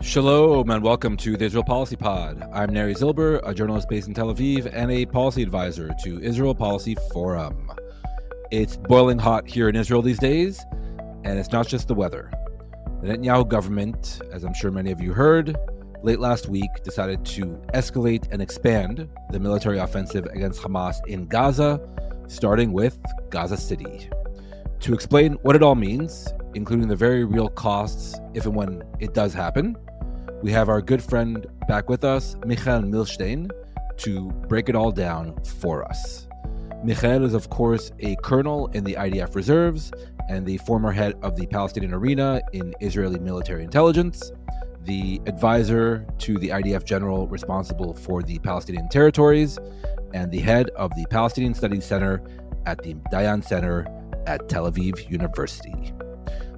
Shalom and welcome to the Israel Policy Pod. I'm Neri Zilber, a journalist based in Tel Aviv and a policy advisor to Israel Policy Forum. It's boiling hot here in Israel these days, and it's not just the weather. The Netanyahu government, as I'm sure many of you heard, late last week decided to escalate and expand the military offensive against Hamas in Gaza, starting with Gaza City. To explain what it all means, including the very real costs if and when it does happen, we have our good friend back with us, Milshtein, to break it all down for us. Michael is, of course, a colonel in the IDF reserves and the former head of the Palestinian arena in Israeli military intelligence, the advisor to the IDF general responsible for the Palestinian territories, and the head of the Palestinian Studies Center at the Dayan Center at Tel Aviv University.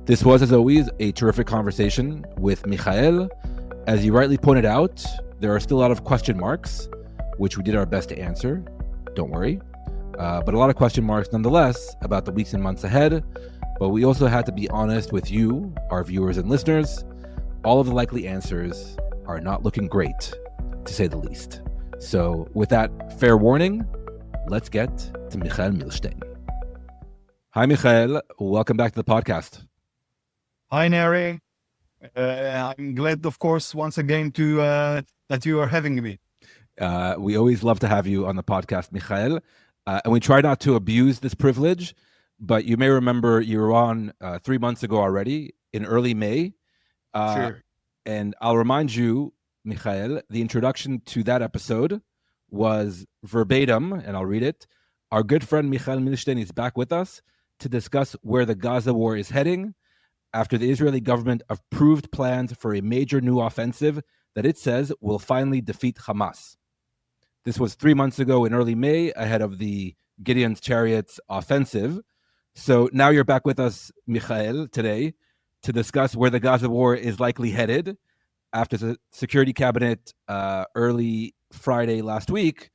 This was, as always, a terrific conversation with Michael. As you rightly pointed out, there are still a lot of question marks, which we did our best to answer. Don't worry. But a lot of question marks nonetheless about the weeks and months ahead. But we also had to be honest with you, our viewers and listeners. All of the likely answers are not looking great, to say the least. So with that fair warning, let's get to Michael Milshtein. Hi, Michael. Welcome back to the podcast. Hi, Neri. I'm glad, of course, once again that you are having me. We always love to have you on the podcast, Michael. And we try not to abuse this privilege, but you may remember you were on 3 months ago already in early May. Sure. And I'll remind you, Michael, the introduction to that episode was verbatim, and I'll read it. Our good friend Michael Milshtein is back with us to discuss where the Gaza war is heading after the Israeli government approved plans for a major new offensive that it says will finally defeat Hamas. This was 3 months ago in early May, ahead of the Gideon's Chariots offensive. So now you're back with us, Michael, today to discuss where the Gaza war is likely headed after the Security Cabinet early Friday last week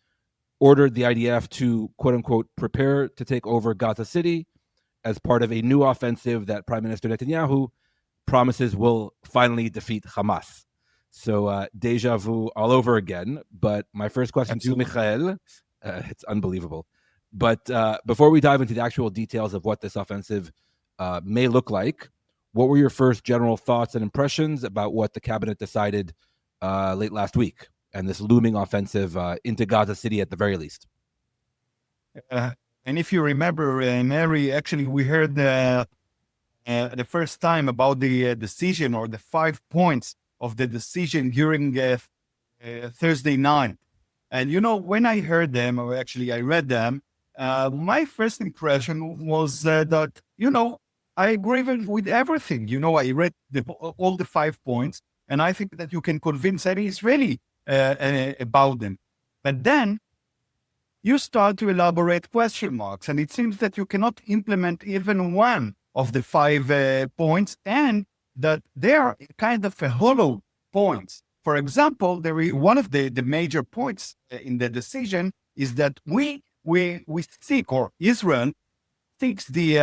ordered the IDF to, quote-unquote, prepare to take over Gaza City as part of a new offensive that Prime Minister Netanyahu promises will finally defeat Hamas. So deja vu all over again. But my first question to Michael, it's unbelievable. But before we dive into the actual details of what this offensive may look like, what were your first general thoughts and impressions about what the cabinet decided late last week and this looming offensive into Gaza City at the very least? And if you remember, Neri, actually, we heard the first time about the decision or the 5 points of the decision during Thursday night. And, when I heard them, or actually I read them, my first impression was that, I agree with everything. I read all the 5 points, and I think that you can convince any Israeli about them. But then you start to elaborate question marks, and it seems that you cannot implement even one of the 5 points, and that they are kind of a hollow points. For example, one of the major points in the decision is that we seek, or Israel seeks the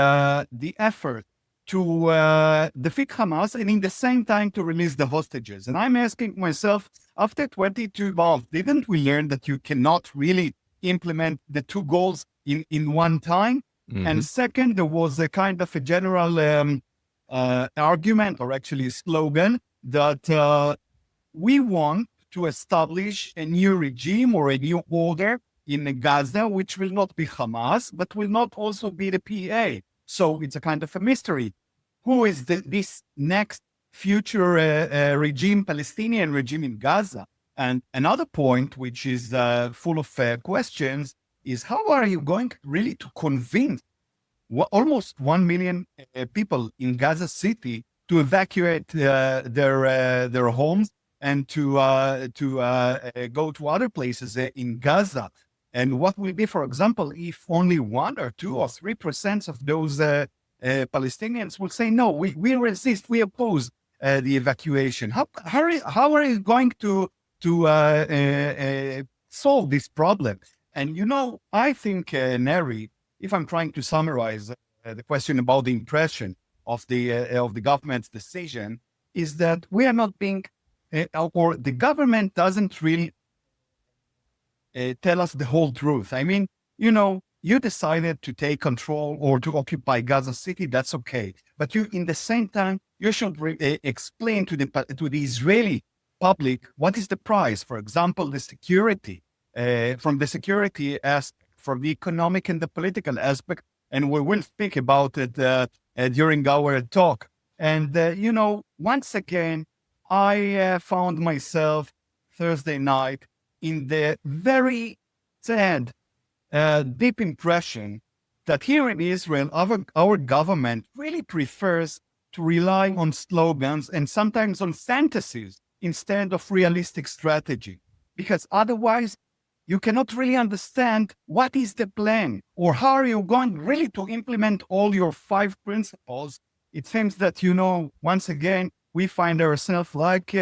effort to defeat Hamas and in the same time to release the hostages. And I'm asking myself, after 22 months, didn't we learn that you cannot really implement the two goals in one time? Mm-hmm. And second, there was a kind of a general argument, or actually slogan, that we want to establish a new regime or a new order in Gaza, which will not be Hamas, but will not also be the PA. So it's a kind of a mystery. Who is this next future regime, Palestinian regime in Gaza? And another point, which is full of questions, is how are you going really to convince almost 1 million people in Gaza City to evacuate their homes and to go to other places in Gaza? And what will be, for example, if only 1 or 2 or 3% of those Palestinians will say, no, we resist, we oppose the evacuation? How are you going to solve this problem? And, I think, Neri, if I'm trying to summarize the question about the impression of the government's decision, is that we are not being or the government doesn't really tell us the whole truth. I mean, you decided to take control or to occupy Gaza City. That's okay, but in the same time, you should explain to the Israeli public what is the price. For example, the security, from the security aspect, from the economic and the political aspect, and we will speak about it during our talk. And once again, I found myself Thursday night in the very sad, deep impression that here in Israel, our government really prefers to rely on slogans and sometimes on fantasies instead of realistic strategy. Because otherwise, you cannot really understand what is the plan or how are you going really to implement all your 5 principles. It seems that, once again, we find ourselves like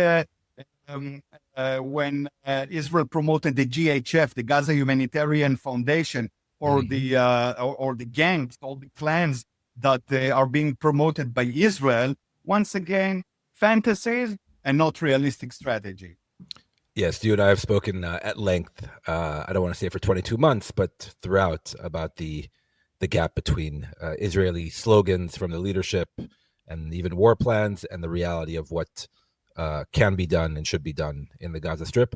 when Israel promoted the GHF, the Gaza Humanitarian Foundation, or the gangs, all the clans that are being promoted by Israel. Once again, fantasies and not realistic strategy. Yes, you and I have spoken at length. I don't want to say for 22 months, but throughout about the gap between Israeli slogans from the leadership and even war plans and the reality of what can be done and should be done in the Gaza Strip.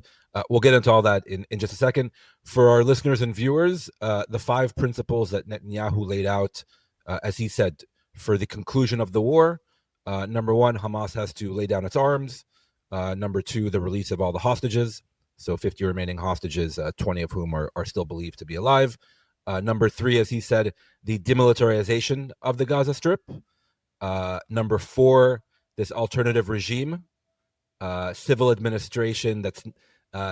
We'll get into all that in just a second. For our listeners and viewers, the 5 principles that Netanyahu laid out, as he said, for the conclusion of the war. Number 1, Hamas has to lay down its arms. Number 2, the release of all the hostages. So 50 remaining hostages, 20 of whom are still believed to be alive. Number 3, as he said, the demilitarization of the Gaza Strip. Number 4, this alternative regime, civil administration that's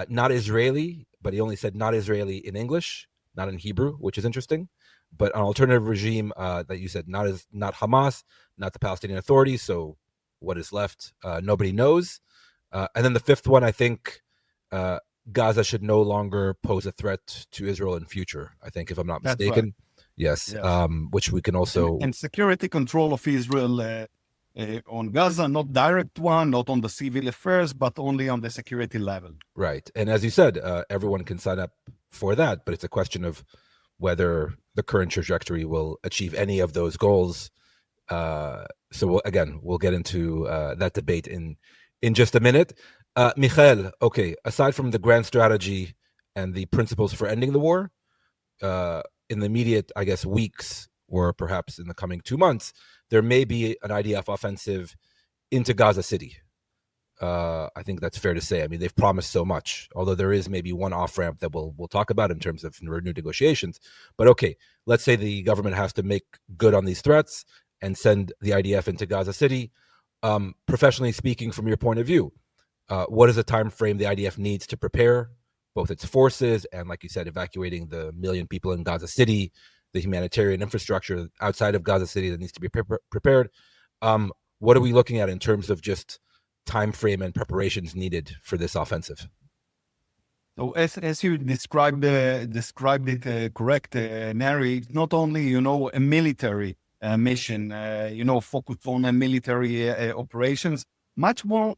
not Israeli, but he only said not Israeli in English, not in Hebrew, which is interesting. But an alternative regime that you said not Hamas, not the Palestinian Authority. So what is left, nobody knows. And then the 5th one, I think Gaza should no longer pose a threat to Israel in future, I think, if I'm not mistaken. Right. Yes. Which we can also... And security control of Israel on Gaza, not direct one, not on the civil affairs, but only on the security level. Right. And as you said, everyone can sign up for that, but it's a question of whether the current trajectory will achieve any of those goals. So we'll get into that debate in just a minute. Michael, okay, aside from the grand strategy and the principles for ending the war, in the immediate, I guess, weeks or perhaps in the coming 2 months, there may be an IDF offensive into Gaza City. I think that's fair to say. I mean, they've promised so much, although there is maybe one off-ramp that we'll talk about in terms of renewed negotiations. But okay, let's say the government has to make good on these threats and send the IDF into Gaza City. Professionally speaking, from your point of view, what is the time frame the IDF needs to prepare both its forces and, like you said, evacuating the 1 million people in Gaza City, the humanitarian infrastructure outside of Gaza City that needs to be prepared? What are we looking at in terms of just time frame and preparations needed for this offensive? So as you described it correct, Neri, not only a military mission, focused on a military operations, much more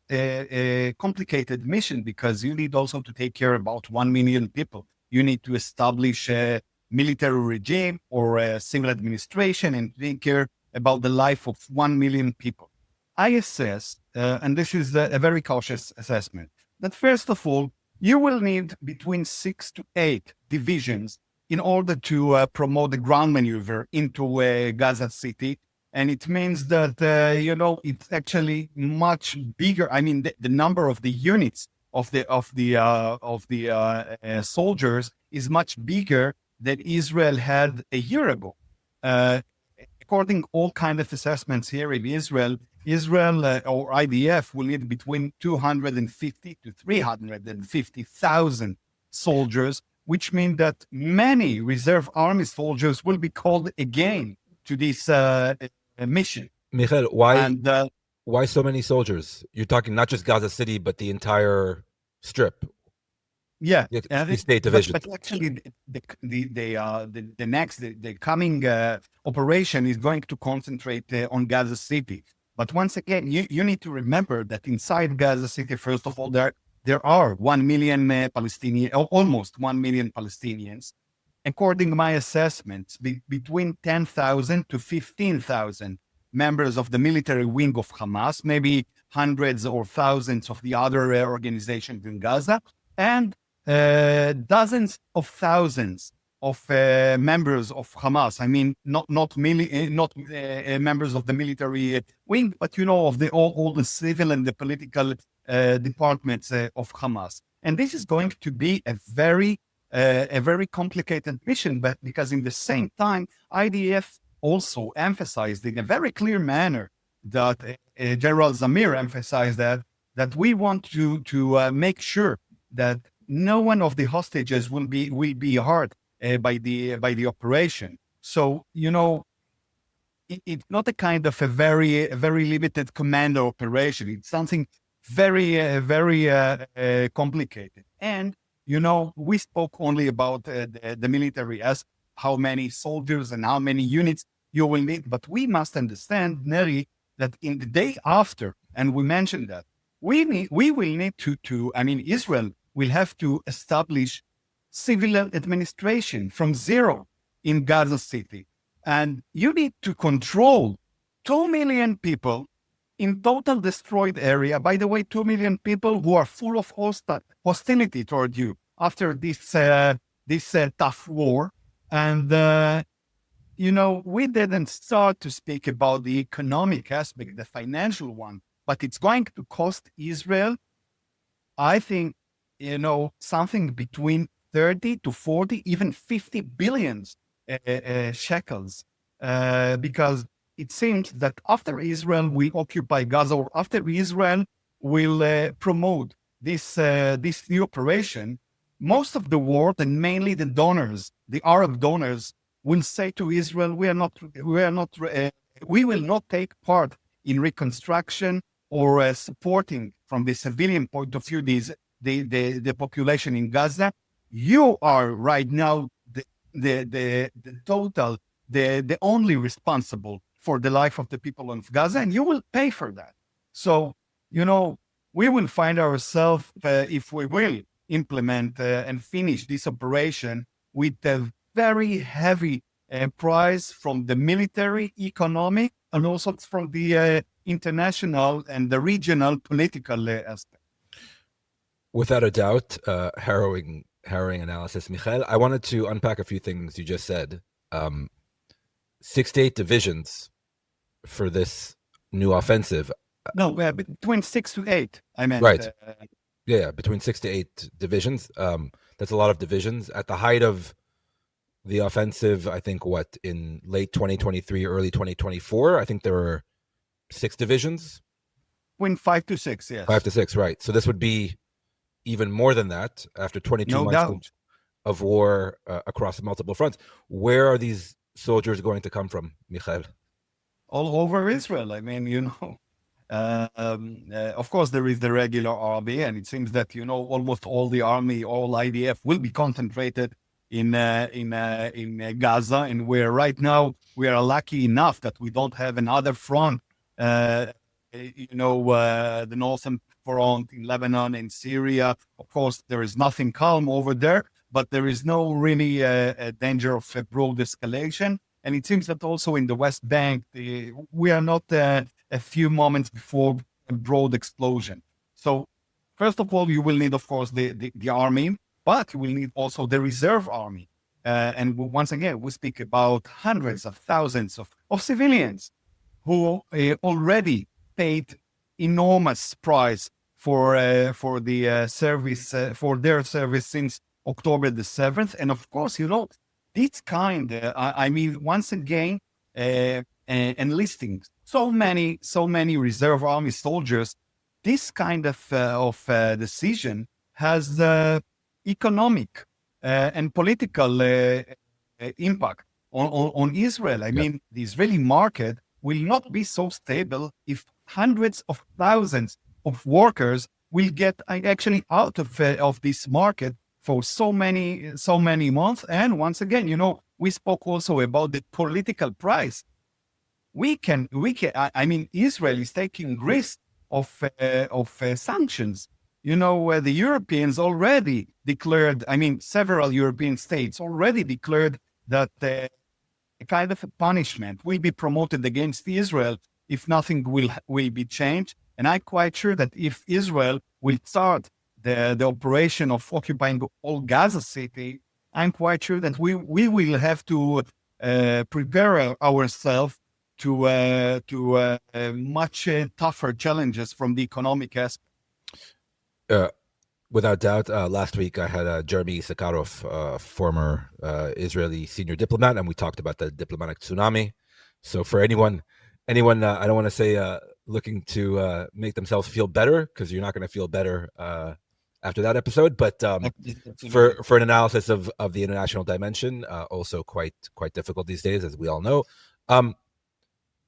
complicated mission, because you need also to take care about 1 million people. You need to establish a military regime or a civil administration and take care about the life of 1 million people. I assess, and this is a very cautious assessment, that first of all, you will need between 6 to 8 divisions in order to promote the ground maneuver into Gaza City. And it means that, it's actually much bigger. I mean, the number of the units of the soldiers is much bigger than Israel had a year ago. According to all kinds of assessments here in Israel or IDF will need between 250 to 350,000 soldiers, which means that many reserve army soldiers will be called again to this mission. Michael, why so many soldiers? You're talking not just Gaza City, but the entire strip. Yeah, the state division. But actually, the coming operation is going to concentrate on Gaza City. But once again, you need to remember that inside Gaza City, first of all, there are 1 million Palestinians, almost 1 million Palestinians. According to my assessments, between 10,000 to 15,000 members of the military wing of Hamas, maybe hundreds or thousands of the other organizations in Gaza, and dozens of thousands of members of Hamas. I mean, not members of the military wing, but of all the civil and the political departments of Hamas. And this is going to be a very complicated mission, but because in the same time, IDF also emphasized in a very clear manner that General Zamir emphasized that we want to make sure that no one of the hostages will be hurt by the operation. So it's not a kind of a very limited commando operation. It's something very complicated. And we spoke only about the military as how many soldiers and how many units you will need, but we must understand, Neri, that in the day after, and we mentioned that we will need to Israel will have to establish civil administration from zero in Gaza City. And you need to control 2 million people in total destroyed area. By the way, 2 million people who are full of hostility toward you after this tough war. And, we didn't start to speak about the economic aspect, the financial one, but it's going to cost Israel, I think, something between 30 to 40, even 50 billions shekels, because it seems that after Israel will occupy Gaza, or after Israel will promote this new operation, most of the world, and mainly the donors, the Arab donors, will say to Israel, we will not take part in reconstruction or supporting from the civilian point of view the population in Gaza. You are right now the only responsible for the life of the people of Gaza, and you will pay for that. So, we will find ourselves, if we will implement and finish this operation, with a very heavy price from the military, economic, and also from the international and the regional political aspect. Without a doubt, harrowing analysis, Michael. I wanted to unpack a few things you just said. 6 to 8 divisions for this new offensive. No, between 6 to 8, I meant. Right. Between 6 to 8 divisions. That's a lot of divisions. At the height of the offensive, I think, in late 2023, early 2024, I think there were 6 divisions. Between 5 to 6, yes. 5 to 6, right. So this would be even more than that after 22 months of war across multiple fronts. Where are these soldiers going to come from, Michael? All over Israel. I mean, of course, there is the regular army, and it seems that, almost all the army, all IDF will be concentrated in Gaza, and where right now we are lucky enough that we don't have another front, the northern front in Lebanon and Syria. Of course, there is nothing calm over there, but there is no really danger of a broad escalation. And it seems that also in the West Bank, we are not a few moments before a broad explosion. So, first of all, you will need, of course, the army, but you will need also the reserve army. And once again, we speak about hundreds of thousands of civilians who already paid enormous price for the service, for their service since October the 7th. And of course, this kind, once again, enlisting so many reserve army soldiers, this kind of decision has economic and political impact on Israel. I mean, the Israeli market will not be so stable if hundreds of thousands of workers will get actually out of this market for so many months. And once again, we spoke also about the political price. I mean, Israel is taking risk of sanctions. The Europeans already declared, I mean, several European states already declared that a kind of a punishment will be promoted against Israel if nothing will be changed. And I'm quite sure that if Israel will start the operation of occupying all Gaza City, I'm quite sure that we will have to prepare ourselves to much tougher challenges from the economic aspect. Without doubt. Last week I had Jeremy Sakharov, former Israeli senior diplomat, and we talked about the diplomatic tsunami. So for anyone, I don't want to say looking to make themselves feel better, because you're not going to feel better after that episode. But for an analysis of the international dimension, also quite difficult these days, as we all know.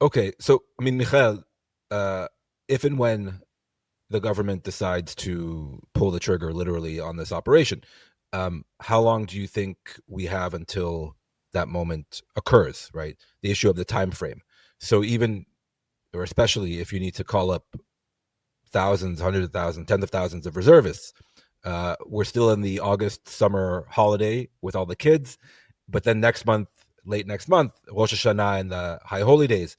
Okay, so I mean, Michael, if and when the government decides to pull the trigger literally on this operation, how long do you think we have until that moment occurs, right? The issue of the time frame. So even, or especially if you need to call up thousands, hundreds of thousands, tens of thousands of reservists, we're still in the August summer holiday with all the kids, but then late next month, Rosh Hashanah and the High Holy Days.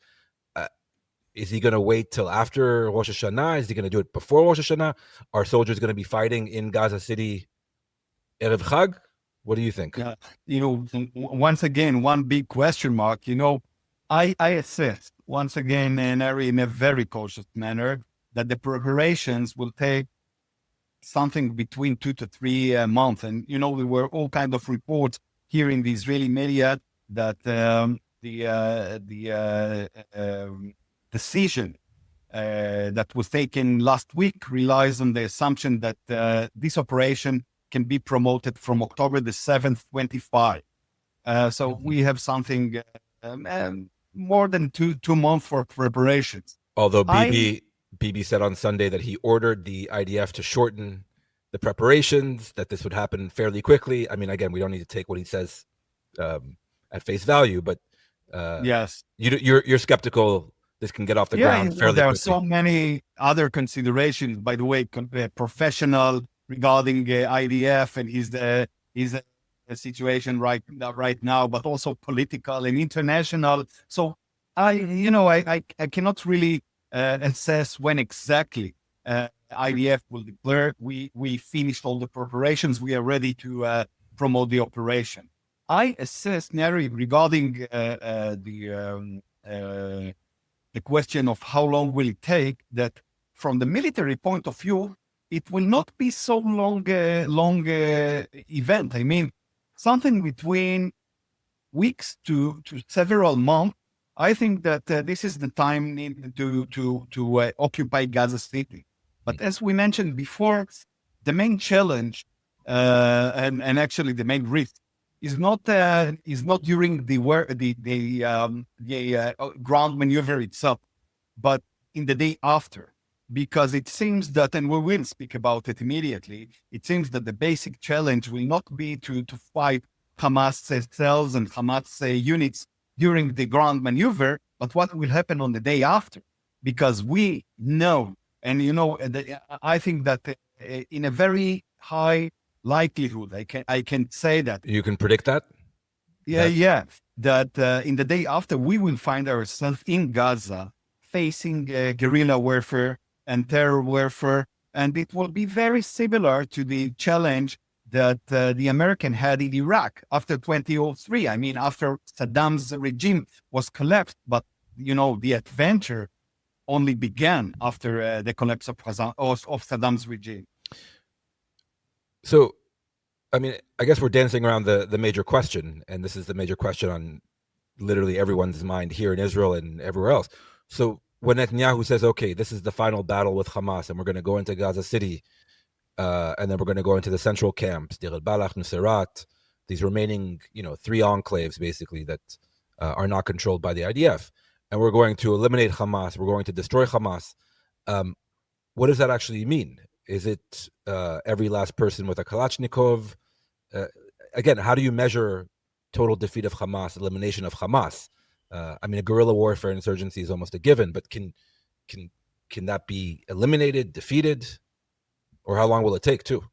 Is he going to wait till after Rosh Hashanah? Is he going to do it before Rosh Hashanah? Are soldiers going to be fighting in Gaza City Erev Chag? What do you think? Once again, one big question mark. I assess, once again, Neri, in a very cautious manner, that the preparations will take something between 2 to 3 months. And, there were all kinds of reports here in the Israeli media that the decision that was taken last week relies on the assumption that this operation can be promoted from October the 7th, 25. So we have something more than two months for preparations. Although Bibi said on Sunday that he ordered the IDF to shorten the preparations, that this would happen fairly quickly. I mean, again, we don't need to take what he says at face value, but yes, you're skeptical this can get off the ground fairly there quickly. Are so many other considerations, by the way, professional regarding IDF and his situation right now, but also political and international. So I cannot really assess when exactly IDF will declare we finished all the preparations. We are ready to promote the operation. I assess, Neri, regarding the question of how long will it take, that from the military point of view, it will not be so long event. I mean, something between weeks to several months. I think that this is the time needed to occupy Gaza City. But as we mentioned before, the main challenge and actually the main risk is not during the ground maneuver itself, but in the day after, because it seems that, and we will speak about it immediately, it seems that the basic challenge will not be to fight Hamas cells and Hamas units during the ground maneuver, but what will happen on the day after, because we know, and I think that in a very high likelihood, I can say that. You can predict that? Yeah. That in the day after, we will find ourselves in Gaza facing guerrilla warfare and terror warfare. And it will be very similar to the challenge that the American had in Iraq after 2003. I mean, after Saddam's regime was collapsed, but, the adventure only began after the collapse of Saddam's regime. So, I mean, I guess we're dancing around the major question, and this is the major question on literally everyone's mind here in Israel and everywhere else. So when Netanyahu says, okay, this is the final battle with Hamas, and we're going to go into Gaza City, and then we're going to go into the central camps, Deir el-Balach, Nuseirat, these remaining, 3 enclaves, basically, that are not controlled by the IDF, and we're going to eliminate Hamas, we're going to destroy Hamas. What does that actually mean? Is it every last person with a Kalashnikov? Again, how do you measure total defeat of Hamas, elimination of Hamas? I mean, a guerrilla warfare insurgency is almost a given, but can that be eliminated, defeated, or how long will it take too?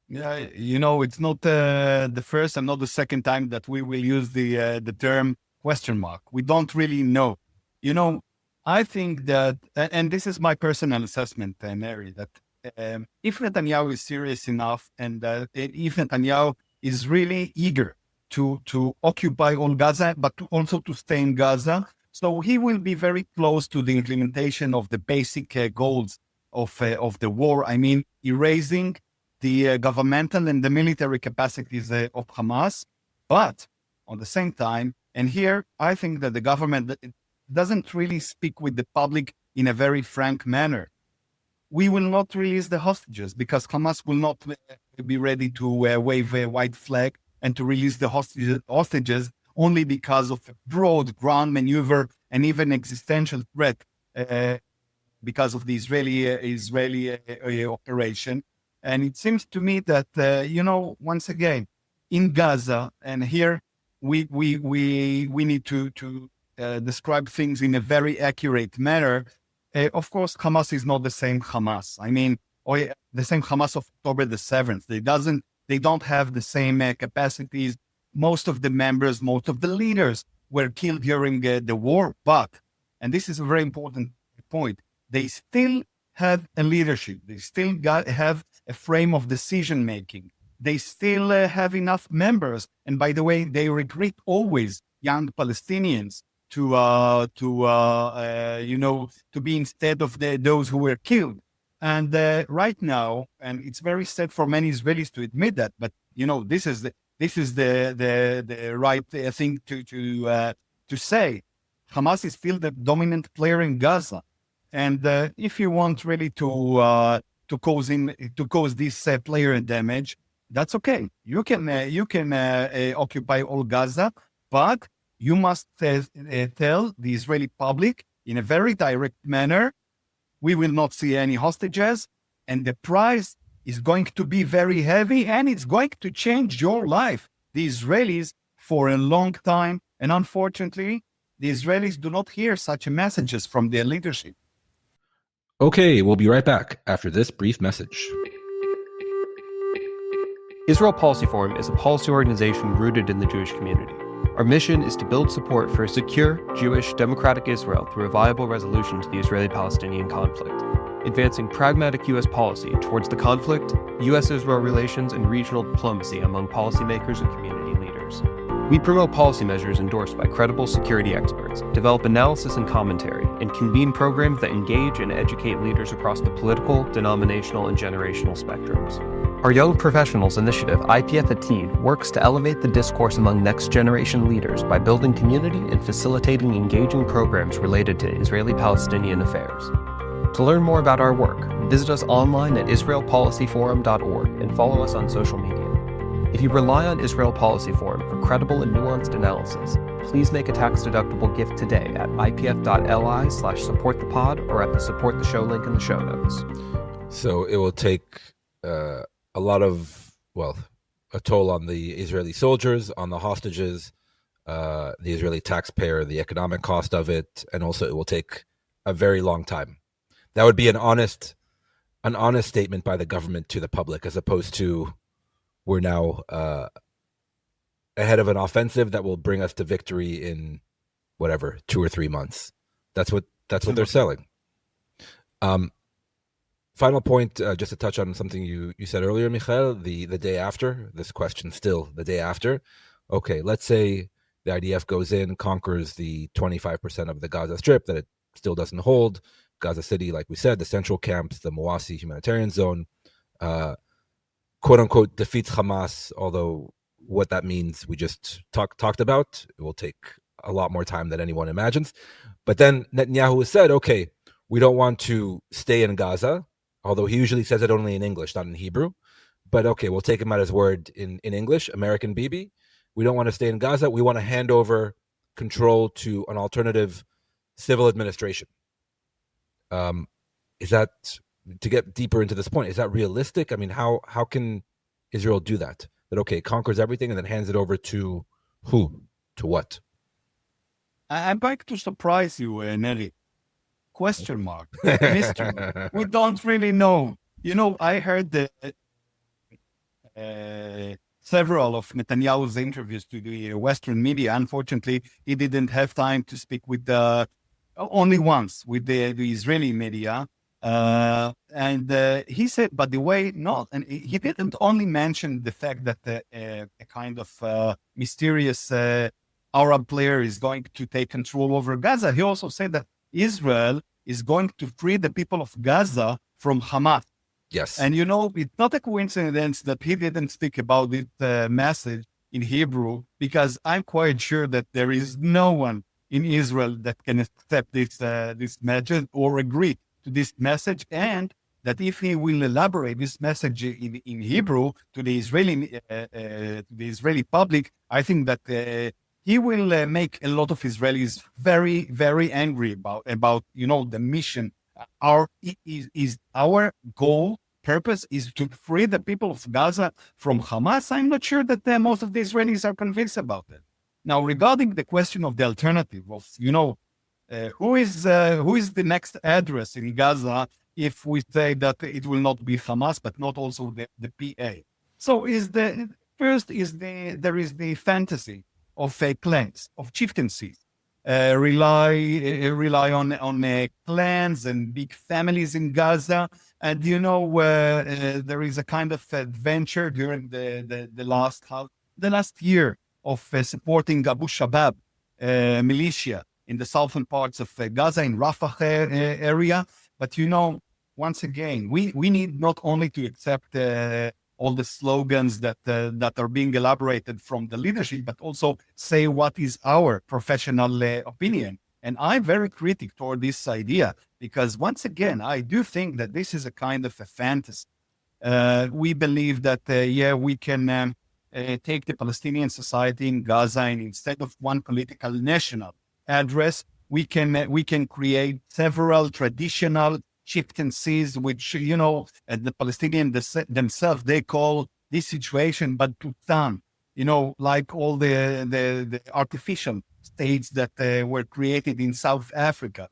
Yeah, it's not the first and not the second time that we will use the term question mark. We don't really know. I think that, and this is my personal assessment, Neri, that if Netanyahu is serious enough, and if Netanyahu is really eager to occupy all Gaza, but also to stay in Gaza, so he will be very close to the implementation of the basic goals of the war. I mean, erasing the governmental and the military capacities of Hamas. But on the same time, and here I think that the government doesn't really speak with the public in a very frank manner. We will not release the hostages because Hamas will not be ready to wave a white flag and to release the hostages only because of a broad ground maneuver and even existential threat because of the Israeli operation. And it seems to me that, once again, in Gaza, and here we need to describe things in a very accurate manner. Of course, Hamas is not the same Hamas. I mean, the same Hamas of October the 7th. They don't have the same capacities. Most of the members, most of the leaders were killed during the war. But, and this is a very important point, they still have a leadership. They still have a frame of decision-making. They still have enough members. And by the way, they recruit always young Palestinians to be instead of those who were killed. And right now, and it's very sad for many Israelis to admit that, but this is the right thing to say. Hamas is still the dominant player in Gaza. And if you want really to cause this player damage, that's okay. You can occupy all Gaza, but you must tell the Israeli public in a very direct manner, we will not see any hostages, and the price is going to be very heavy, and it's going to change your life, the Israelis, for a long time. And unfortunately, the Israelis do not hear such messages from their leadership. Okay, we'll be right back after this brief message. Israel Policy Forum is a policy organization rooted in the Jewish community. Our mission is to build support for a secure, Jewish, democratic Israel through a viable resolution to the Israeli-Palestinian conflict, advancing pragmatic U.S. policy towards the conflict, U.S.-Israel relations, and regional diplomacy among policymakers and community leaders. We promote policy measures endorsed by credible security experts, develop analysis and commentary, and convene programs that engage and educate leaders across the political, denominational, and generational spectrums. Our Young Professionals Initiative, IPF Atid, works to elevate the discourse among next-generation leaders by building community and facilitating engaging programs related to Israeli-Palestinian affairs. To learn more about our work, visit us online at israelpolicyforum.org and follow us on social media. If you rely on Israel Policy Forum for credible and nuanced analysis, please make a tax-deductible gift today at ipf.li/supportthepod or at the Support the Show link in the show notes. So it will take a toll on the Israeli soldiers, on the hostages, the Israeli taxpayer, the economic cost of it, and also it will take a very long time. That would be an honest statement by the government to the public, as opposed to we're now ahead of an offensive that will bring us to victory in 2 or 3 months. That's what they're selling. Final point, just to touch on something you said earlier, Michael, the day after, this question still, the day after. Okay, let's say the IDF goes in, conquers the 25% of the Gaza Strip that it still doesn't hold. Gaza City, like we said, the central camps, the Mawasi humanitarian zone, quote-unquote defeats Hamas, although what that means we just talked about. It will take a lot more time than anyone imagines. But then Netanyahu has said, okay, we don't want to stay in Gaza, although he usually says it only in English, not in Hebrew. But okay, we'll take him at his word in English, American Bibi. We don't want to stay in Gaza. We want to hand over control to an alternative civil administration. Is that, to get deeper into this point, is that realistic? I mean, how can Israel do that? That, okay, conquers everything and then hands it over to who? To what? I'm going to surprise you, Neri. Question mark. Mystery. We don't really know. I heard several of Netanyahu's interviews to the Western media. Unfortunately, he didn't have time to speak with only once with the Israeli media. And he said, by the way, no, and he didn't only mention the fact that a kind of mysterious Arab player is going to take control over Gaza. He also said that Israel is going to free the people of Gaza from Hamas. Yes. And it's not a coincidence that he didn't speak about this message in Hebrew, because I'm quite sure that there is no one in Israel that can accept this message or agree to this message, and that if he will elaborate this message in Hebrew to the Israeli public, I think that he will make a lot of Israelis very, very angry about the mission. Our goal, purpose is to free the people of Gaza from Hamas. I'm not sure that most of the Israelis are convinced about it. Now, regarding the question of the alternative of, who is the next address in Gaza if we say that it will not be Hamas, but not also the PA? So there is the fantasy of clans, of chieftaincies, rely on clans and big families in Gaza. And there is a kind of adventure during the last year of supporting Abu Shabab militia in the southern parts of Gaza, in Rafah area. But once again, we need not only to accept all the slogans that are being elaborated from the leadership, but also say what is our professional opinion. And I'm very critical toward this idea, because once again, I do think that this is a kind of a fantasy. We believe that, we can take the Palestinian society in Gaza, and instead of one political national address, we can create several traditional chieftaincies, which, the Palestinians themselves, they call this situation Batutan, like all the artificial states that were created in South Africa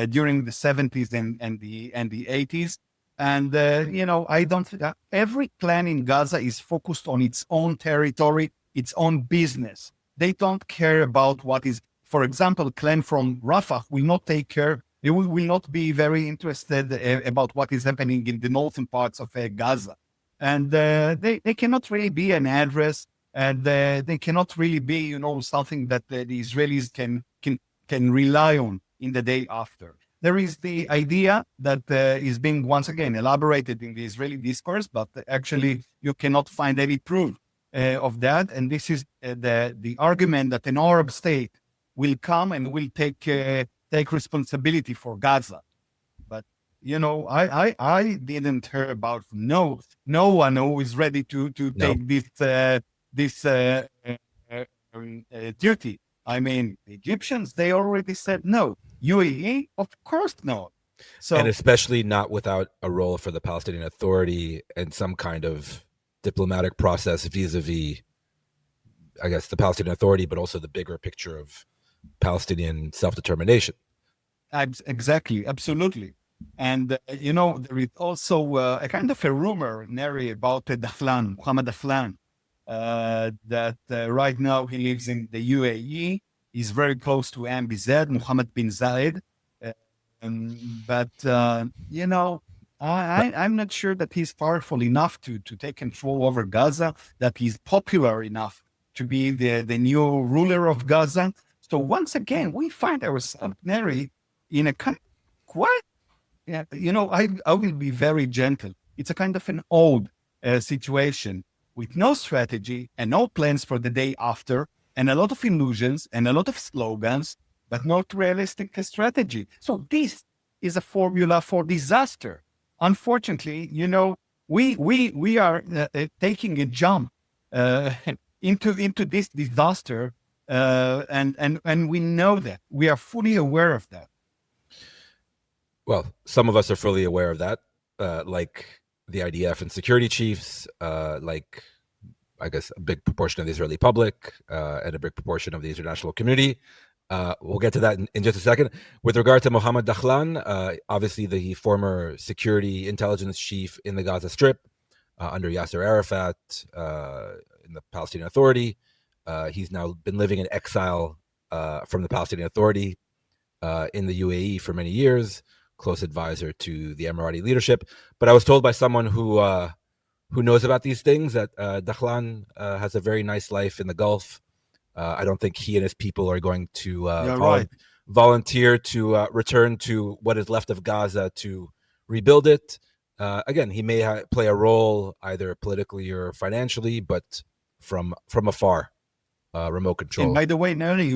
during the 70s and the 80s. And, I don't think that every clan in Gaza is focused on its own territory, its own business. They don't care about what is, for example, clan from Rafah will not take care. They will not be very interested about what is happening in the northern parts of Gaza. And they cannot really be an address, and they cannot really be, something that the Israelis can rely on in the day after. There is the idea that is being once again elaborated in the Israeli discourse, but actually you cannot find any proof of that. And this is the argument that an Arab state will come and will take responsibility for Gaza. But I didn't hear about no one who is ready to take this duty. I mean, the Egyptians, they already said no. UAE, of course not. So, and especially not without a role for the Palestinian Authority and some kind of diplomatic process vis-a-vis, I guess, the Palestinian Authority, but also the bigger picture of Palestinian self-determination. Exactly, absolutely. And, there is also a kind of a rumor, Neri, about Daflan, Mohammed Daflan, that right now he lives in the UAE. He's very close to MBZ, Mohammed bin Zayed. But I'm not sure that he's powerful enough to take control over Gaza, that he's popular enough to be the new ruler of Gaza. So once again, we find ourselves, Neri, in a kind of quite, I will be very gentle. It's a kind of an old situation with no strategy and no plans for the day after, and a lot of illusions and a lot of slogans, but not realistic strategy. So this is a formula for disaster. Unfortunately, we are taking a jump into this disaster, and we know that. We are fully aware of that. Well, some of us are fully aware of that, like the IDF and security chiefs, like, I guess, a big proportion of the Israeli public and a big proportion of the international community. We'll get to that in just a second. With regard to Mohammed Dakhlan, obviously the former security intelligence chief in the Gaza Strip under Yasser Arafat in the Palestinian Authority. He's now been living in exile from the Palestinian Authority in the UAE for many years, close advisor to the Emirati leadership. But I was told by someone who knows about these things that Dakhlan has a very nice life in the Gulf. I don't think he and his people are going to volunteer to return to what is left of Gaza to rebuild it. Again, he may play a role either politically or financially, but from afar, remote control. And by the way, Neri,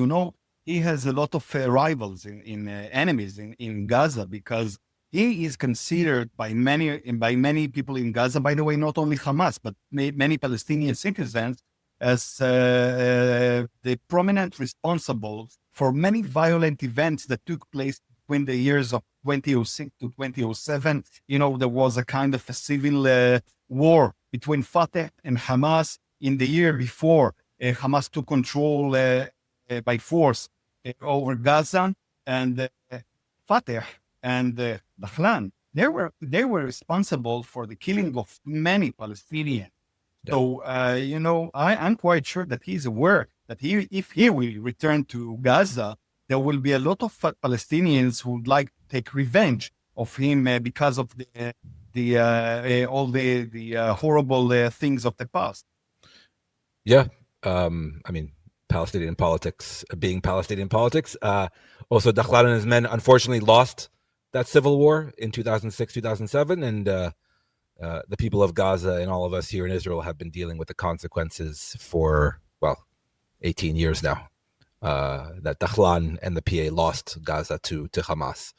he has a lot of rivals in enemies in Gaza, because he is considered by many people in Gaza, by the way, not only Hamas, but many Palestinian citizens, as the prominent responsible for many violent events that took place between the years of 2006 to 2007. There was a kind of a civil war between Fatah and Hamas. In the year before, Hamas took control by force over Gaza, and Fatah and Dakhlan, they were responsible for the killing of many Palestinians. So, I'm quite sure that he's aware that if he will return to Gaza, there will be a lot of Palestinians who would like to take revenge of him because of all the horrible things of the past. Yeah. Palestinian politics being Palestinian politics. Also, Dakhlan and his men unfortunately lost that civil war in 2006, 2007, and the people of Gaza and all of us here in Israel have been dealing with the consequences for, 18 years now, that Dakhlan and the PA lost Gaza to Hamas.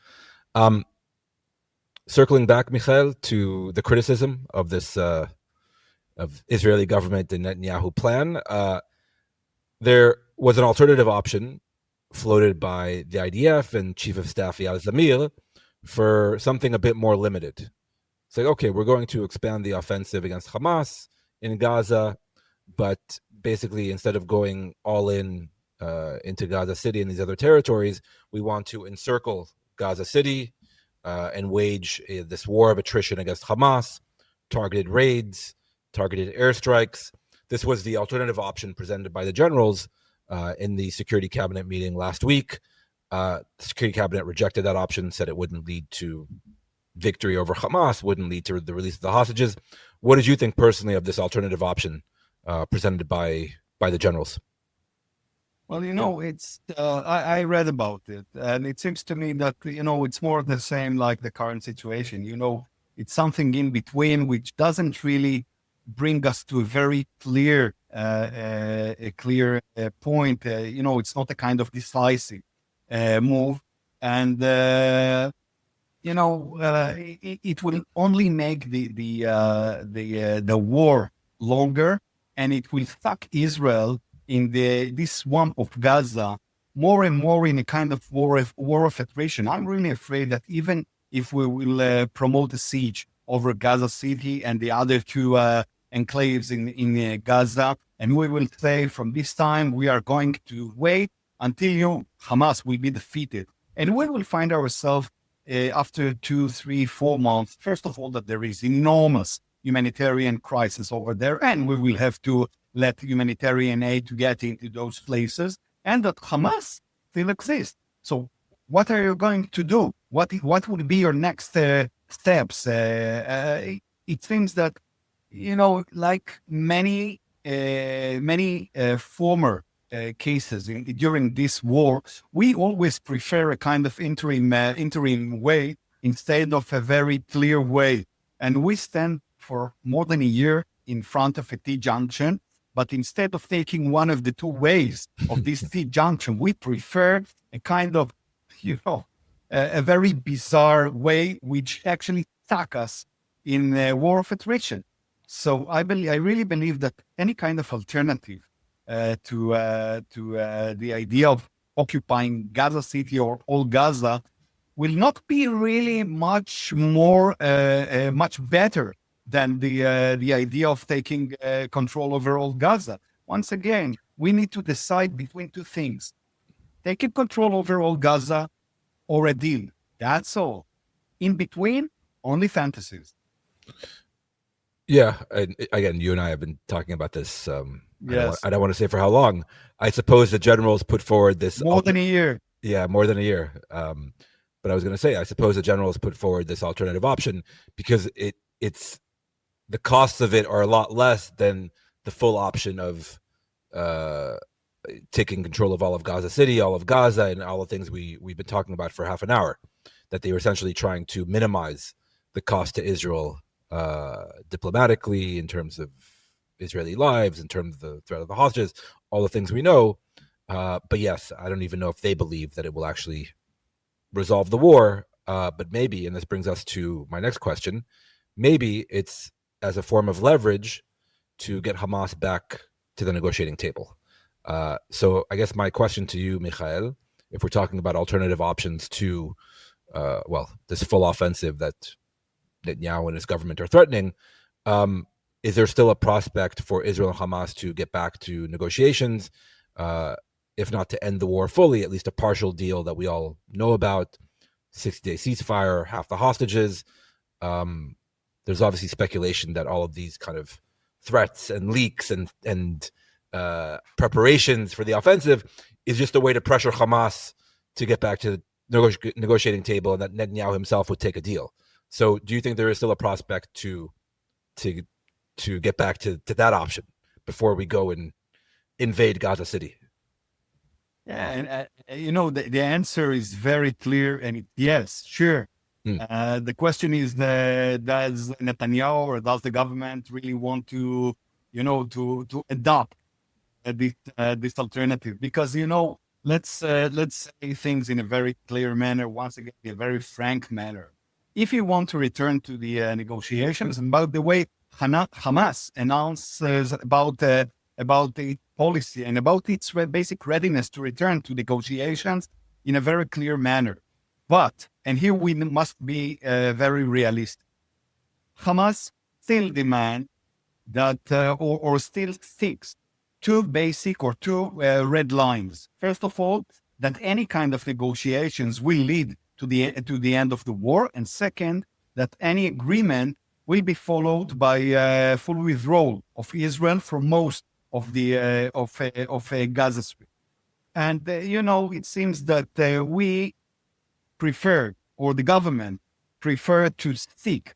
Circling back, Michael, to the criticism of this of Israeli government and Netanyahu plan, there was an alternative option floated by the IDF and Chief of Staff Eyal Zamir for something a bit more limited. It's like, okay, we're going to expand the offensive against Hamas in Gaza, but basically instead of going all in into Gaza City and these other territories, we want to encircle Gaza City and wage this war of attrition against Hamas, targeted raids, targeted airstrikes. This was the alternative option presented by the generals in the Security Cabinet meeting last week. The Security Cabinet rejected that option, said it wouldn't lead to victory over Hamas, wouldn't lead to the release of the hostages. What did you think personally of this alternative option presented by the generals? Well, it's I read about it, and it seems to me that it's more the same like the current situation. It's something in between, which doesn't really bring us to a very clear point. It's not a kind of decisive move, and it will only make the war longer, and it will stuck Israel in this swamp of Gaza more and more in a kind of war of attrition. I'm really afraid that even if we will promote a siege over Gaza City and the other two enclaves in Gaza, and we will say from this time we are going to wait until Hamas will be defeated, and we will find ourselves after 2, 3, 4 months, first of all, that there is enormous humanitarian crisis over there, and we will have to let humanitarian aid to get into those places, and that Hamas still exists. So what are you going to do? What would be your next steps? It seems that, like many former cases during this war, we always prefer a kind of interim way instead of a very clear way. And we stand for more than a year in front of a T-junction, but instead of taking one of the two ways of this T-junction, we prefer a kind of, a very bizarre way, which actually stuck us in a war of attrition. So I really believe that any kind of alternative to the idea of occupying Gaza City or all Gaza will not be really much better than the idea of taking control over all Gaza. Once again, we need to decide between two things: taking control over all Gaza or a deal. That's all. In between, only fantasies. Yeah, and again, you and I have been talking about this. Yes. I don't want to say for how long. I suppose the generals put forward this More than a year. Yeah, more than a year. But I was going to say, I suppose the generals put forward this alternative option because it's the costs of it are a lot less than the full option of taking control of all of Gaza City, all of Gaza, and all the things we've been talking about for half an hour. That they were essentially trying to minimize the cost to Israel diplomatically, in terms of Israeli lives, in terms of the threat of the hostages, all the things we know. But yes, I don't even know if they believe that it will actually resolve the war. But maybe, and this brings us to my next question, maybe it's as a form of leverage to get Hamas back to the negotiating table. So I guess my question to you, Michael, if we're talking about alternative options to, this full offensive that Netanyahu and his government are threatening, is there still a prospect for Israel and Hamas to get back to negotiations? If not to end the war fully, at least a partial deal that we all know about, 60-day ceasefire, half the hostages. There's obviously speculation that all of these kind of threats and leaks and preparations for the offensive is just a way to pressure Hamas to get back to the negotiating table, and that Netanyahu himself would take a deal. So do you think there is still a prospect to get back to that option before we go and invade Gaza City? Yeah, and the answer is very clear, and yes, sure. The question is, does Netanyahu or does the government really want to adopt this alternative? Because let's say things in a very clear manner. Once again, a very frank manner. If you want to return to the negotiations, and by the way, Hamas announces about its policy and about its basic readiness to return to negotiations in a very clear manner. But, and here we must be very realistic, Hamas still demand that, or still sticks two basic or two red lines. First of all, that any kind of negotiations will lead to the end of the war, and second, that any agreement will be followed by full withdrawal of Israel from most of the of Gaza Strip. And it seems that we prefer, or the government prefer, to stick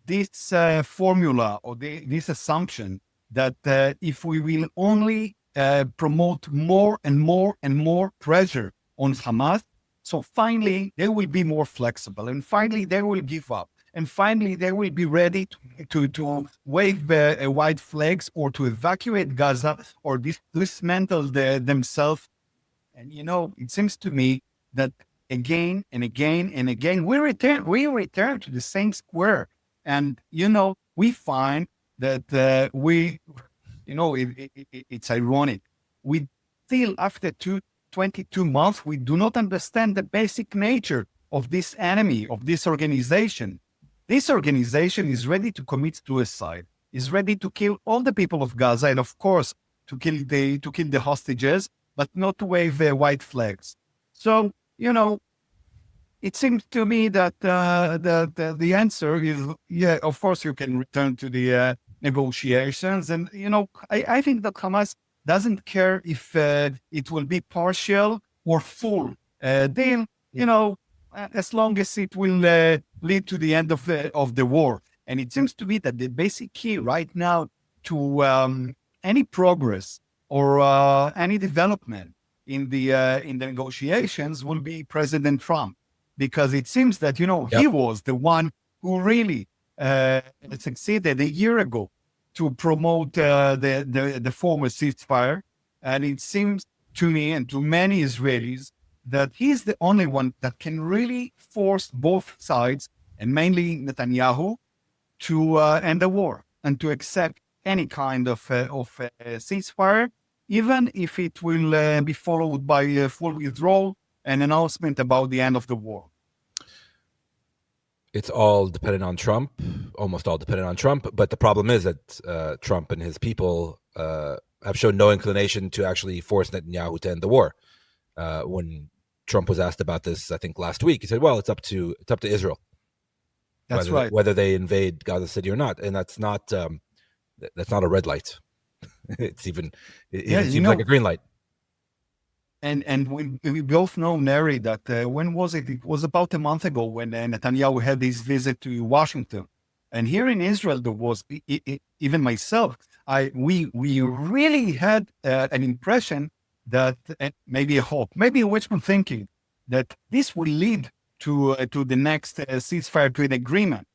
this formula or this assumption that if we will only promote more and more and more pressure on Hamas, so finally they will be more flexible, and finally they will give up, and finally they will be ready to wave white flags or to evacuate Gaza or dismantle themselves. And it seems to me that again and again and again we return to the same square, and we find that it's ironic. We still, after 22 months, we do not understand the basic nature of this enemy, of this organization. This organization is ready to commit suicide, is ready to kill all the people of Gaza, and of course to kill the hostages, but not to wave white flags. So it seems to me that the answer is, yeah, of course you can return to the negotiations, and I think that Hamas doesn't care if it will be partial or full deal, as long as it will lead to the end of the war. And it seems to me that the basic key right now to any progress or any development in the negotiations will be President Trump, because it seems that he was the one who really succeeded a year ago to promote the former ceasefire. And it seems to me and to many Israelis that he's the only one that can really force both sides, and mainly Netanyahu, to end the war and to accept any kind of ceasefire, even if it will be followed by a full withdrawal and announcement about the end of the war. It's all dependent on Trump, almost all dependent on Trump. But the problem is that Trump and his people have shown no inclination to actually force Netanyahu to end the war. when Trump was asked about this, I think last week, he said, "Well, it's up to Israel, That's right. whether they invade Gaza City or not," and that's not a red light. It seems like a green light. And we both know, Neri, that when was it? It was about a month ago when Netanyahu had his visit to Washington. And here in Israel, there was, even myself, we really had an impression that, maybe a hope, maybe a wishful thinking, that this will lead to the next ceasefire, to an agreement.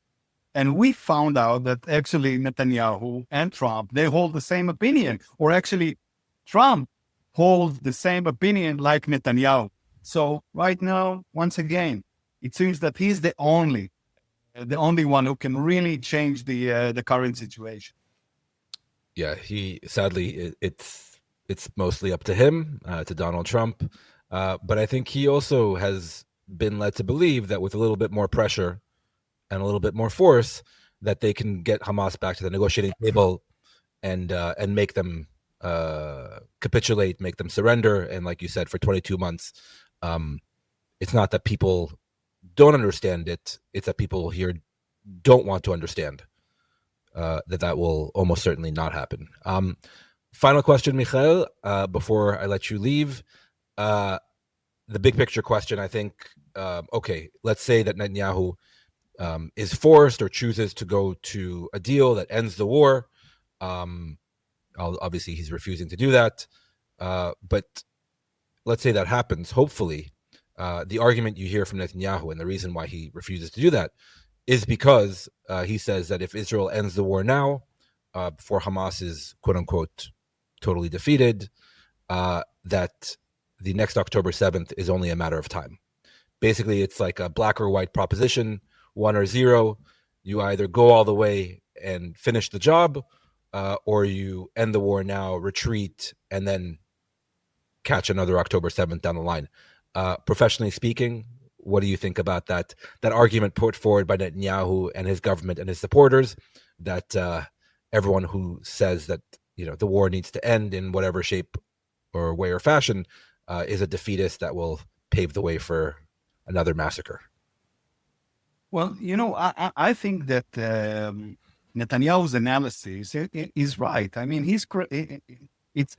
And we found out that actually Netanyahu and Trump, they hold the same opinion, or actually Trump holds the same opinion like Netanyahu. So right now, once again, it seems that he's the only one who can really change the current situation. Yeah, sadly, it's mostly up to him, to Donald Trump. But I think he also has been led to believe that with a little bit more pressure and a little bit more force, that they can get Hamas back to the negotiating table and make them capitulate, make them surrender. And like you said, for 22 months, it's not that people don't understand it, it's that people here don't want to understand that will almost certainly not happen. Final question, Michael, before I let you leave. The big picture question, I think, okay, let's say that Netanyahu is forced or chooses to go to a deal that ends the war. Obviously, he's refusing to do that. But let's say that happens, hopefully. The argument you hear from Netanyahu and the reason why he refuses to do that is because he says that if Israel ends the war now, before Hamas is, quote unquote, totally defeated, that the next October 7th is only a matter of time. Basically, it's like a black or white proposition, 1 or 0. You either go all the way and finish the job, or you end the war now, retreat, and then catch another October 7th down the line. Professionally speaking, what do you think about that argument put forward by Netanyahu and his government and his supporters, that everyone who says that the war needs to end in whatever shape or way or fashion is a defeatist that will pave the way for another massacre? Well, I think that Netanyahu's analysis is right. I mean, it's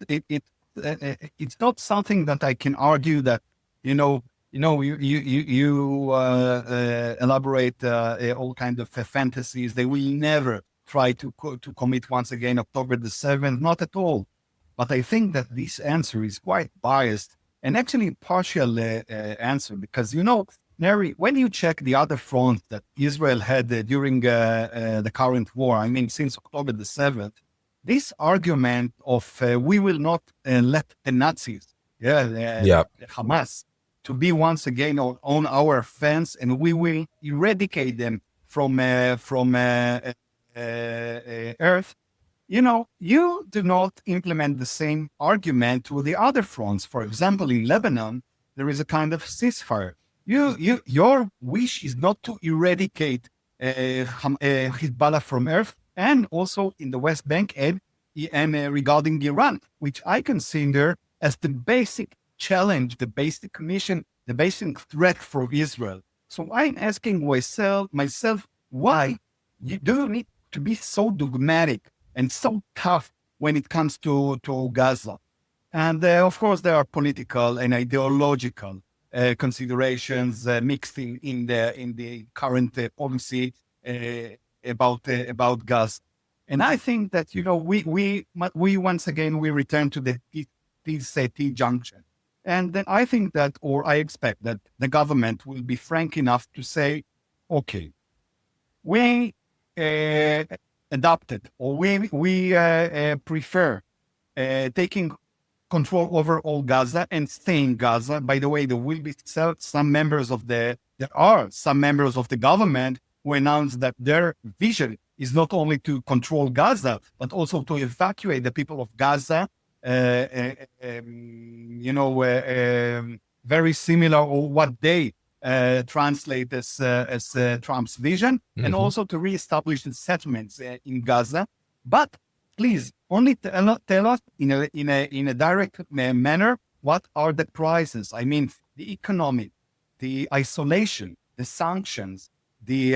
not something that I can argue that you elaborate all kinds of fantasies. They will never try to commit once again October the 7th, not at all. But I think that this answer is quite biased and actually partial answer, because Neri, when you check the other front that Israel had during the current war, I mean, since October the 7th, this argument of we will not let the Nazis, Hamas, to be once again on our fence, and we will eradicate them from Earth. You do not implement the same argument to the other fronts. For example, in Lebanon, there is a kind of ceasefire. Your wish is not to eradicate Hezbollah from Earth, and also in the West Bank and regarding Iran, which I consider as the basic challenge, the basic mission, the basic threat for Israel. So I'm asking myself, why do you need to be so dogmatic and so tough when it comes to Gaza? And of course, there are political and ideological considerations mixed in the current policy about Gaza. And I think that we once again return to the T junction. And then I think that, or I expect that the government will be frank enough to say, okay, we adopted, or we prefer taking control over all Gaza and stay in Gaza. By the way, there are some members of the government who announced that their vision is not only to control Gaza, but also to evacuate the people of Gaza. Very similar or what they translate as Trump's vision, and also to reestablish the settlements in Gaza. But please, only tell us in a direct manner what are the prices? I mean, the economic, the isolation, the sanctions, the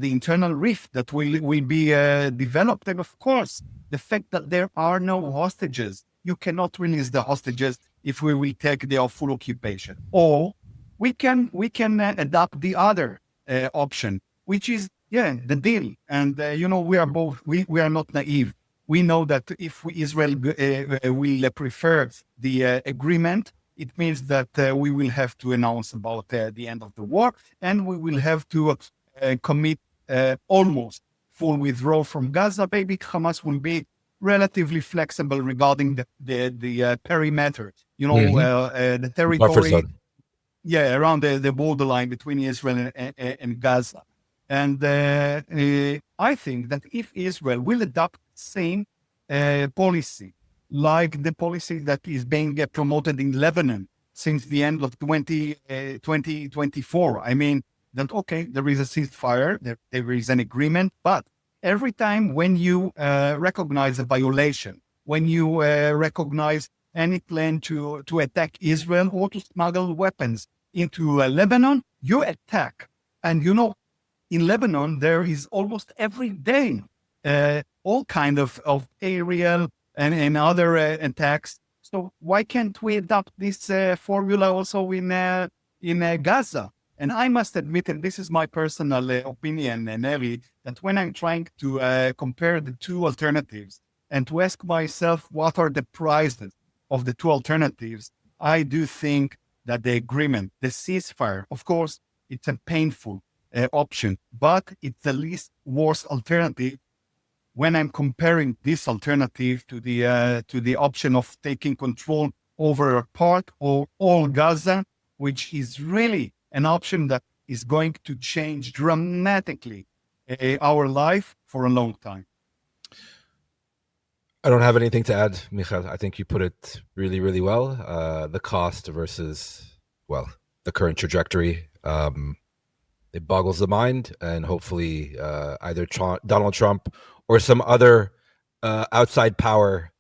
internal rift that will be developed, and of course, the fact that there are no hostages. You cannot release the hostages if we will take their full occupation. Or we can adopt the other option, which is the deal. And we are not naive. We know that if Israel will prefer the agreement, it means that we will have to announce about the end of the war, and we will have to commit almost full withdrawal from Gaza. Maybe Hamas will be relatively flexible regarding the perimeter, the territory, around the borderline between Israel and Gaza. And I think that if Israel will adopt the same policy, like the policy that is being promoted in Lebanon since the end of 2024, I mean, that, okay, there is a ceasefire, there is an agreement, but every time when you recognize a violation, when you recognize any plan to attack Israel or to smuggle weapons into Lebanon, you attack. And in Lebanon, there is almost every day all kind of aerial and other attacks. So why can't we adopt this formula also in Gaza? And I must admit, and this is my personal opinion, Neri, that when I'm trying to compare the two alternatives and to ask myself what are the prices of the two alternatives, I do think that the agreement, the ceasefire, of course, it's a painful option, but it's the least worst alternative when I'm comparing this alternative to the option of taking control over a part or all Gaza, which is really an option that is going to change dramatically our life for a long time. I don't have anything to add, Michael. I think you put it really, really well. The cost versus, the current trajectory. It boggles the mind, and hopefully either Donald Trump or some other outside power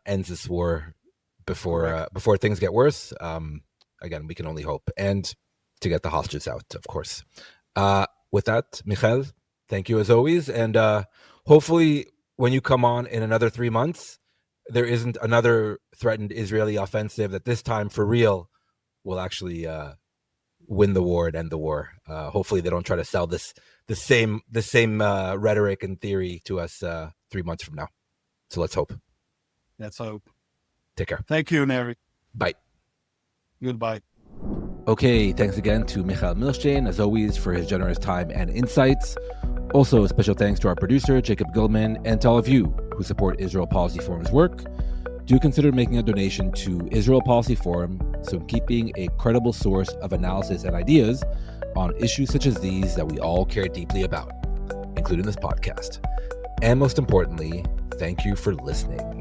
ends this war before things get worse. Again, we can only hope, and to get the hostages out, of course. With that, Michael, thank you as always, and hopefully when you come on in another 3 months, there isn't another threatened Israeli offensive that this time, for real, will actually win the war and end the war. Hopefully they don't try to sell the same rhetoric and theory to us 3 months from now. So let's hope. Let's hope. Take care. Thank you, Neri. Bye. Goodbye. Okay, thanks again to Michael Milshtein, as always, for his generous time and insights. Also, special thanks to our producer, Jacob Gilman, and to all of you who support Israel Policy Forum's work. Do consider making a donation to Israel Policy Forum so we can keep being a credible source of analysis and ideas on issues such as these that we all care deeply about, including this podcast. And most importantly, thank you for listening.